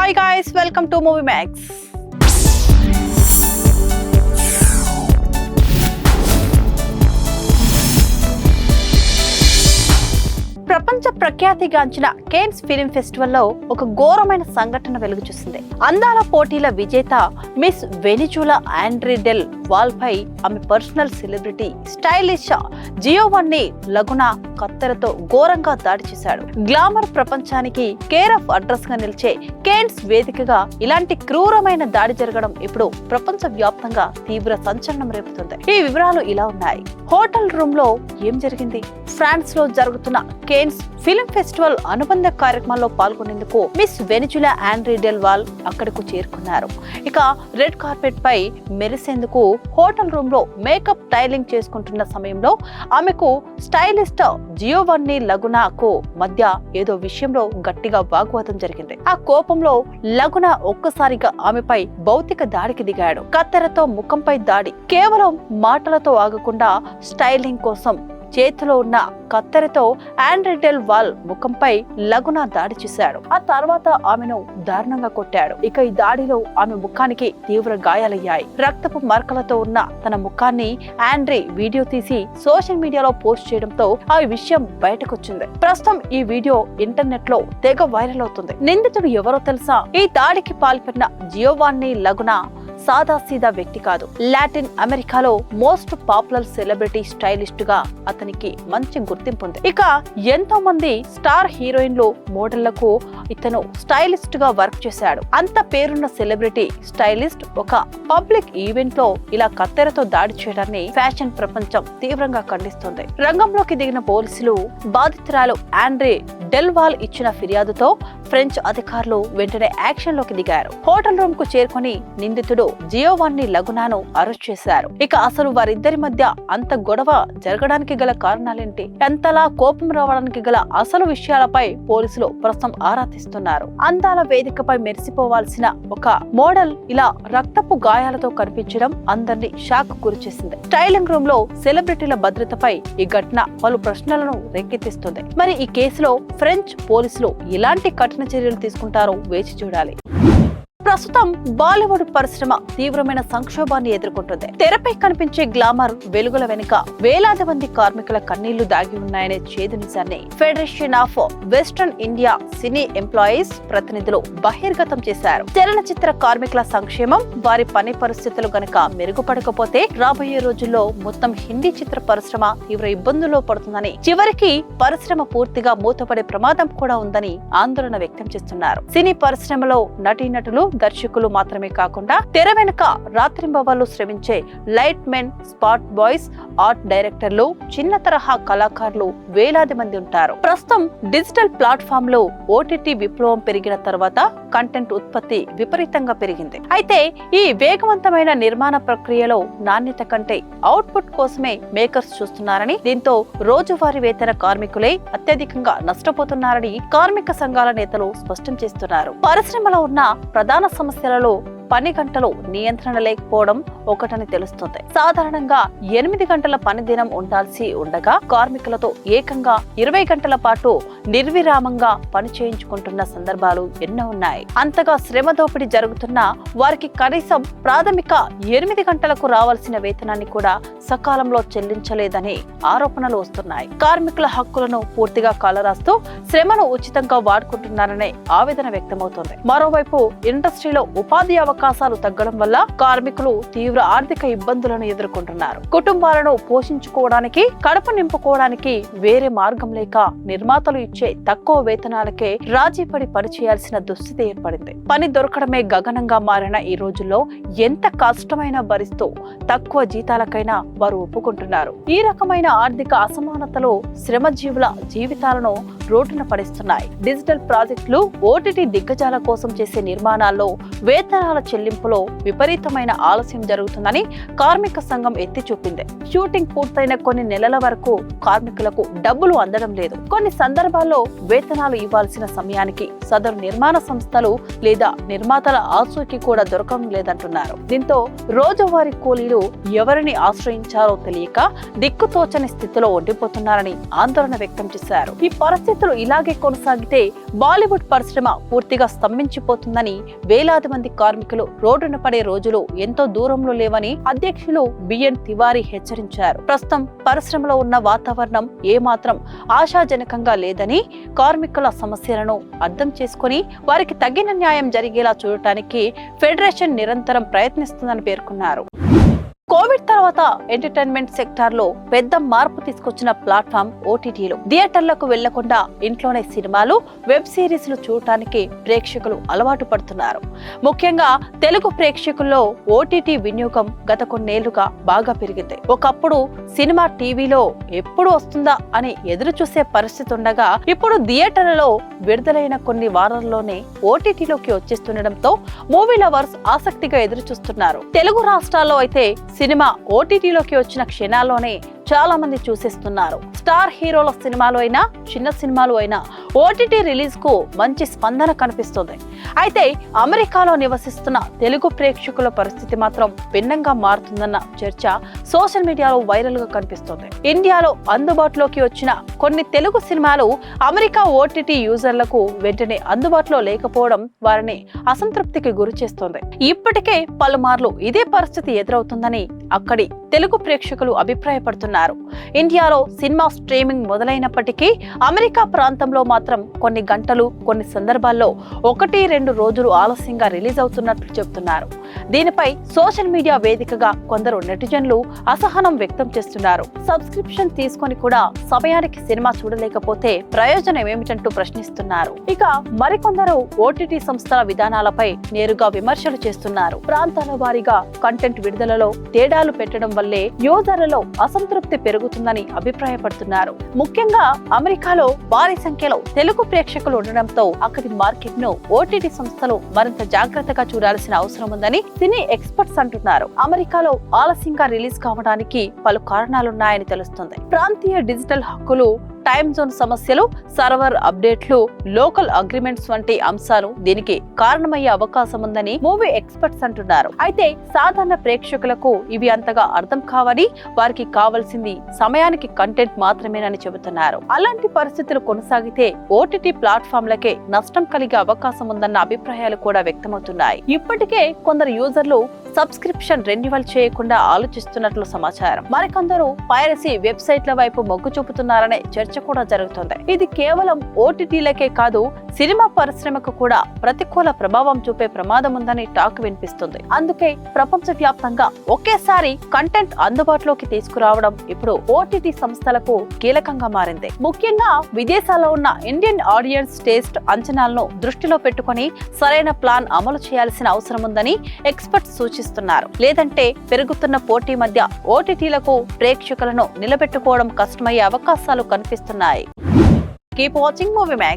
Hi guys, welcome to Movie Max. ప్రపంచ ప్రఖ్యాతిగాంచిన Cannes film ఫెస్టివల్లో ఒక ఘోరమైన సంఘటన వెలుగు చూసింది. అందాల పోటీల విజేత Miss Venezuela Andrea Del Val పై ఆమె personal celebrity stylist Giovanni Laguna కత్తెరతో ఘోరంగా దాడి చేశాడు. గ్లామర్ ప్రపంచానికి కేర్ ఆఫ్ అడ్రస్ గా నిలిచే కేన్స్ వేదికగా ఇలాంటి క్రూరమైన దాడి జరగడం ఇప్పుడు ప్రపంచ వ్యాప్తంగా తీవ్ర సంచలనం రేపుతుంది. ఈ వివరాలు ఇలా ఉన్నాయి. హోటల్ రూమ్ లో ఏం జరిగింది? ఫ్రాన్స్ లో జరుగుతున్న కేన్స్ ఫిల్మ్ ఫెస్టివల్ అనుబంధ కార్యక్రమాల్లో పాల్గొనేందుకు Miss Venezuela Andrea Del Val అక్కడకు చేరుకున్నారు. ఇక రెడ్ కార్పెట్ పై మెరిసేందుకు హోటల్ రూమ్ లో మేకప్ టైలింగ్ చేసుకుంటున్న సమయంలో ఆమెకు స్టైలిస్ట్ జియోవన్నీ లగునాకు మధ్య ఏదో విషయంలో గట్టిగా వాగ్వాదం జరిగింది. ఆ కోపంలో లగునా ఒక్కసారిగా ఆమెపై భౌతిక దాడికి దిగాడు. కత్తెరతో ముఖంపై దాడి కేవలం మాటలతో ఆగకుండా స్టైలింగ్ కోసం చేతిలో ఉన్న కత్తెరతో ఆండ్రీ డెల్ వాల్ ముఖంపై లగునా దాడి చేశాడు. ఆ తర్వాత ఆమెను దారుణంగా కొట్టాడు. ఇక ఈ దాడిలో ఆమె ముఖానికి తీవ్ర గాయాలయ్యాయి. రక్తపు మరకలతో ఉన్న తన ముఖాన్ని ఆండ్రీ వీడియో తీసి సోషల్ మీడియాలో పోస్ట్ చేయడంతో ఆ విషయం బయటకొచ్చింది. ప్రస్తుతం ఈ వీడియో ఇంటర్నెట్ లో తెగ వైరల్ అవుతుంది. నిందితుడు ఎవరో తెలుసా? ఈ దాడికి పాల్పడిన జియోవన్నీ లగునా సాదాసీదా వ్యక్తి కాదు. లాటిన్ అమెరికాలో మోస్ట్ పాపులర్ సెలబ్రిటీ స్టైలిస్ట్ గా అతనికి మంచి గుర్తింపు ఉంది. ఇక ఎంతో మంది స్టార్ హీరోయిన్లు మోడళ్లకు ఇతను స్టైలిస్ట్ గా వర్క్ చేశాడు. అంత పేరున్న సెలబ్రిటీ స్టైలిస్ట్ ఒక పబ్లిక్ ఈవెంట్ లో ఇలా కత్తెరతో దాడి చేయడాన్ని ఫ్యాషన్ ప్రపంచం తీవ్రంగా ఖండిస్తుంది. రంగంలోకి దిగిన పోలీసులు బాధితురాలు ఆండ్రీ డెల్ వాల్ ఇచ్చిన ఫిర్యాదుతో ఫ్రెంచ్ అధికారులు వెంటనే యాక్షన్ లోకి దిగారు. హోటల్ రూమ్ కు చేరుకుని నిందితుడు జియోవన్నీ లగునాను అరెస్ట్ చేశారు. ఇక అసలు వారిద్దరి మధ్య అంత గొడవ జరగడానికి గల కారణాలేంటి? ఎంతలా కోపం రావడానికి గల అసలు విషయాలపై పోలీసులు ప్రస్తుతం ఆరా తీస్తున్నారు. అందాల వేదికపై మెరిసిపోవాల్సిన ఒక మోడల్ ఇలా రక్తపు గాయాలతో కనిపించడం అందరినీ షాక్ గురిచేసింది. స్టైలింగ్ రూమ్ లో సెలబ్రిటీల భద్రతపై ఈ ఘటన పలు ప్రశ్నలను రేకెత్తిస్తుంది. మరి ఈ కేసులో ఫ్రెంచ్ పోలీసులు ఎలాంటి కఠిన చర్యలు తీసుకుంటారో వేచి చూడాలి. ప్రస్తుతం బాలీవుడ్ పరిశ్రమ తీవ్రమైన సంక్షోభాన్ని ఎదుర్కొంటుంది. తెరపై కనిపించే గ్లామర్ వెలుగుల వెనుక వేలాది మంది కార్మికుల కన్నీళ్లు దాగి ఉన్నాయనే చేదు నిజాన్ని federation of western India cine employees ప్రతినిధులు బహిర్గతం చేశారు. చలనచిత్ర కార్మికుల సంక్షేమం, వారి పని పరిస్థితులు గనక మెరుగుపడకపోతే రాబోయే రోజుల్లో మొత్తం హిందీ చిత్ర పరిశ్రమ తీవ్ర ఇబ్బందుల్లో పడుతుందని, చివరికి పరిశ్రమ పూర్తిగా మూతపడే ప్రమాదం కూడా ఉందని ఆందోళన వ్యక్తం చేస్తున్నారు. సినీ పరిశ్రమలో నటీనటులు, దర్శకులు మాత్రమే కాకుండా తెర వెనుక రాత్రింబవళ్లు శ్రమించే light men, spot boys, art డైరెక్టర్లు, చిన్న తరహా కళాకారులు వేలాది మంది ఉంటారు. ప్రస్తుతం డిజిటల్ ప్లాట్ఫామ్ లో ఓటీటీ విప్లవం పెరిగిన తర్వాత కంటెంట్ ఉత్పత్తి విపరీతంగా పెరిగింది. అయితే ఈ వేగవంతమైన నిర్మాణ ప్రక్రియలో నాణ్యత కంటే అవుట్పుట్ కోసమే మేకర్స్ చూస్తున్నారని, దీంతో రోజువారీ వేతన కార్మికులే అత్యధికంగా నష్టపోతున్నారని కార్మిక సంఘాల నేతలు స్పష్టం చేస్తున్నారు. పరిశ్రమలో ఉన్న ప్రధాన సమస్యలలో పని గంటలు నియంత్రణ లేకపోవడం ఒకటని తెలుస్తుంది. సాధారణంగా 8 గంటల పని దినం ఉండాల్సి ఉండగా కార్మికులతో ఏకంగా 20 గంటల పాటు నిర్విరామంగా పని చేయించుకుంటున్న సందర్భాలు ఎన్నో ఉన్నాయి. అంతగా శ్రమ దోపిడీ జరుగుతున్నా వారికి కనీసం ప్రాథమిక 8 గంటలకు రావాల్సిన వేతనాన్ని కూడా సకాలంలో చెల్లించలేదని ఆరోపణలు వస్తున్నాయి. కార్మికుల హక్కులను పూర్తిగా కాలరాస్తూ శ్రమను ఉచితంగా వాడుకుంటున్నారనే ఆవేదన వ్యక్తమవుతోంది. మరోవైపు ఇండస్ట్రీలో ఉపాధి అవకాశాలు తగ్గడం వల్ల కార్మికులు తీవ్ర ఆర్థిక ఇబ్బందులను ఎదుర్కొంటున్నారు. కుటుంబాలను పోషించుకోవడానికి, కడుపు నింపుకోవడానికి వేరే మార్గం లేక నిర్మాతలు ఇచ్చే తక్కువ వేతనాలకే రాజీపడి పనిచేయాల్సిన దుస్థితి ఏర్పడింది. పని దొరకడమే గగనంగా మారిన ఈ రోజుల్లో ఎంత కష్టమైనా భరిస్తూ తక్కువ జీతాలకైనా వారు ఒప్పుకుంటున్నారు. ఈ రకమైన ఆర్థిక అసమానతలు శ్రమజీవుల జీవితాలను రోడ్డున పడిస్తున్నాయి. డిజిటల్ ప్రాజెక్టులు, ఓటీటీ దిగ్గజాల కోసం చేసే నిర్మాణాల్లో వేతనాల చెల్లింపులో విపరీతమైన ఆలస్యం జరుగుతుందని కార్మిక సంఘం ఎత్తి చూపింది. షూటింగ్ పూర్తయిన కొన్ని నెలల వరకు కార్మికులకు డబ్బులు అందడం లేదు. కొన్ని సందర్భాల్లో వేతనాలు ఇవ్వాల్సిన సమయానికి సదరు నిర్మాణ సంస్థలు లేదా నిర్మాతల ఆచూకీ కూడా దొరకడం లేదంటున్నారు. దీంతో రోజువారీ కూలీలు ఎవరిని ఆశ్రయించారో తెలియక దిక్కుతోచని స్థితిలో ఉండిపోతున్నారని ఆందోళన వ్యక్తం చేశారు. ఈ పరిస్థితి పరిస్థితులు ఇలాగే కొనసాగితే బాలీవుడ్ పరిశ్రమ పూర్తిగా స్తంభించిపోతుందని వేలాది మంది కార్మికులు రోడ్డున పడే రోజులు ఎంతో దూరంలో లేవని అధ్యక్షులు బిఎన్ తివారీ హెచ్చరించారు. ప్రస్తుతం పరిశ్రమలో ఉన్న వాతావరణం ఏమాత్రం ఆశాజనకంగా లేదని, కార్మికుల సమస్యలను అర్థం చేసుకుని వారికి తగిన న్యాయం జరిగేలా చూడటానికి ఫెడరేషన్ నిరంతరం ప్రయత్నిస్తుందని పేర్కొన్నారు. కోవిడ్ తర్వాత ఎంటర్టైన్మెంట్ సెక్టార్ లో పెద్ద మార్పు తీసుకొచ్చిన ప్లాట్ఫామ్ ఓటీటీలు. థియేటర్లకు వెళ్లకుండా ఇంట్లోనే సినిమాలు, వెబ్ సిరీస్లు చూడటానికి ప్రేక్షకులు అలవాటు పడుతున్నారు. ముఖ్యంగా తెలుగు ప్రేక్షకుల్లో ఓటీటీ వినియోగం గత కొన్నేళ్లుగా బాగా పెరిగింది. ఒకప్పుడు సినిమా టీవీలో ఎప్పుడు వస్తుందా అని ఎదురు చూసే పరిస్థితి ఉండగా, ఇప్పుడు థియేటర్లలో విడుదలైన కొన్ని వారాల్లోనే ఓటీటీలోకి వచ్చేస్తుండటంతో మూవీ లవర్స్ ఆసక్తిగా ఎదురు చూస్తున్నారు. తెలుగు రాష్ట్రాల్లో అయితే సినిమా ఓటీటీలోకి వచ్చిన క్షణాల్లోనే చాలా మంది చూసేస్తున్నారు. స్టార్ హీరోల సినిమాలు అయినా, చిన్న సినిమాలు అయినా ఓటీటీ రిలీజ్ కు మంచి స్పందన కనిపిస్తుంది. అయితే అమెరికాలో నివసిస్తున్న తెలుగు ప్రేక్షకుల పరిస్థితి మాత్రం భిన్నంగా మారుతుందన్న చర్చ సోషల్ మీడియాలో వైరల్ గా కనిపిస్తుంది. ఇండియాలో అందుబాటులోకి వచ్చిన కొన్ని తెలుగు సినిమాలు అమెరికా ఓటీటీ యూజర్లకు వెంటనే అందుబాటులో లేకపోవడం వారిని అసంతృప్తికి గురి చేస్తోంది. ఇప్పటికే పలుమార్లు ఇదే పరిస్థితి ఎదురవుతుందని అక్కడి తెలుగు ప్రేక్షకులు అభిప్రాయపడుతున్నారు. ఇండియాలో సినిమా స్ట్రీమింగ్ మొదలైనప్పటికీ అమెరికా ప్రాంతంలో మాత్రం కొన్ని గంటలు, కొన్ని సందర్భాల్లో 1-2 రోజులు ఆలస్యంగా రిలీజ్ అవుతున్నట్లు చెబుతున్నారు. దీనిపై సోషల్ మీడియా వేదికగా కొందరు నెటిజన్లు అసహనం వ్యక్తం చేస్తున్నారు. సబ్స్క్రిప్షన్ తీసుకొని కూడా సమయానికి సినిమా చూడలేకపోతే ప్రయోజనం ఏమిటంటూ ప్రశ్నిస్తున్నారు. ఇక మరికొందరు ఓటీటీ సంస్థల విధానాలపై నేరుగా విమర్శలు చేస్తున్నారు. ప్రాంతాల వారీగా కంటెంట్ విడుదలలో తేడాలు పెట్టడం వల్లే యూజర్లలో అసంతృప్తి పెరుగుతుందని అభిప్రాయపడుతున్నారు. ముఖ్యంగా అమెరికాలో భారీ సంఖ్యలో తెలుగు ప్రేక్షకులు ఉండడంతో అక్కడి మార్కెట్ ను ఓటీటీ సంస్థలు మరింత జాగ్రత్తగా చూడాల్సిన అవసరం ఉందని సినీ ఎక్స్పర్ట్స్ అంటున్నారు. అమెరికాలో ఆలస్యంగా రిలీజ్ కావడానికి పలు కారణాలున్నాయని తెలుస్తుంది. ప్రాంతీయ డిజిటల్ హక్కులు, టైమ్ జోన్ సమస్యలు, సర్వర్ అప్డేట్లు, లోకల్ అగ్రిమెంట్స్ వంటి అంశాలు దీనికి కారణమయ్యే అవకాశం ఉందని మూవీ ఎక్స్పర్ట్స్ అంటున్నారు. అయితే సాధారణ ప్రేక్షకులకు ఇవి అంతగా అర్థం కావని, వారికి కావాల్సింది సమయానికి కంటెంట్ మాత్రమేనని చెబుతున్నారు. అలాంటి పరిస్థితులు కొనసాగితే ఓటీటీ ప్లాట్ఫామ్లకే నష్టం కలిగే అవకాశం ఉందన్న అభిప్రాయాలు కూడా వ్యక్తమవుతున్నాయి. ఇప్పటికే కొందరు యూజర్లు సబ్స్క్రిప్షన్ రెన్యువల్ చేయకుండా ఆలోచిస్తున్నట్లు సమాచారం. మరికొందరు పైరసీ వెబ్సైట్ల వైపు మొగ్గు చూపుతున్నారనే చర్చ కూడా జరుగుతుంది. ఇది కేవలం ఓటీటీలకే కాదు, సినిమా పరిశ్రమకు కూడా ప్రతికూల ప్రభావం చూపే ప్రమాదం ఉందని టాక్ వినిపిస్తుంది. అందుకే ప్రపంచవ్యాప్తంగా ఒకేసారి కంటెంట్ అందుబాటులోకి తీసుకురావడం ఇప్పుడు ఓటీటీ సంస్థలకు కీలకంగా మారింది. ముఖ్యంగా విదేశాల్లో ఉన్న ఇండియన్ ఆడియన్స్ టేస్ట్ అంచనాలను దృష్టిలో పెట్టుకుని సరైన ప్లాన్ అమలు చేయాల్సిన అవసరం ఉందని ఎక్స్పర్ట్స్ సూచిస్తున్నారు. లేదంటే పెరుగుతున్న పోటీ మధ్య ఓటీటీలకు ప్రేక్షకులను నిలబెట్టుకోవడం కష్టమయ్యే అవకాశాలు కనిపిస్తున్నాయి. Keep watching movie max.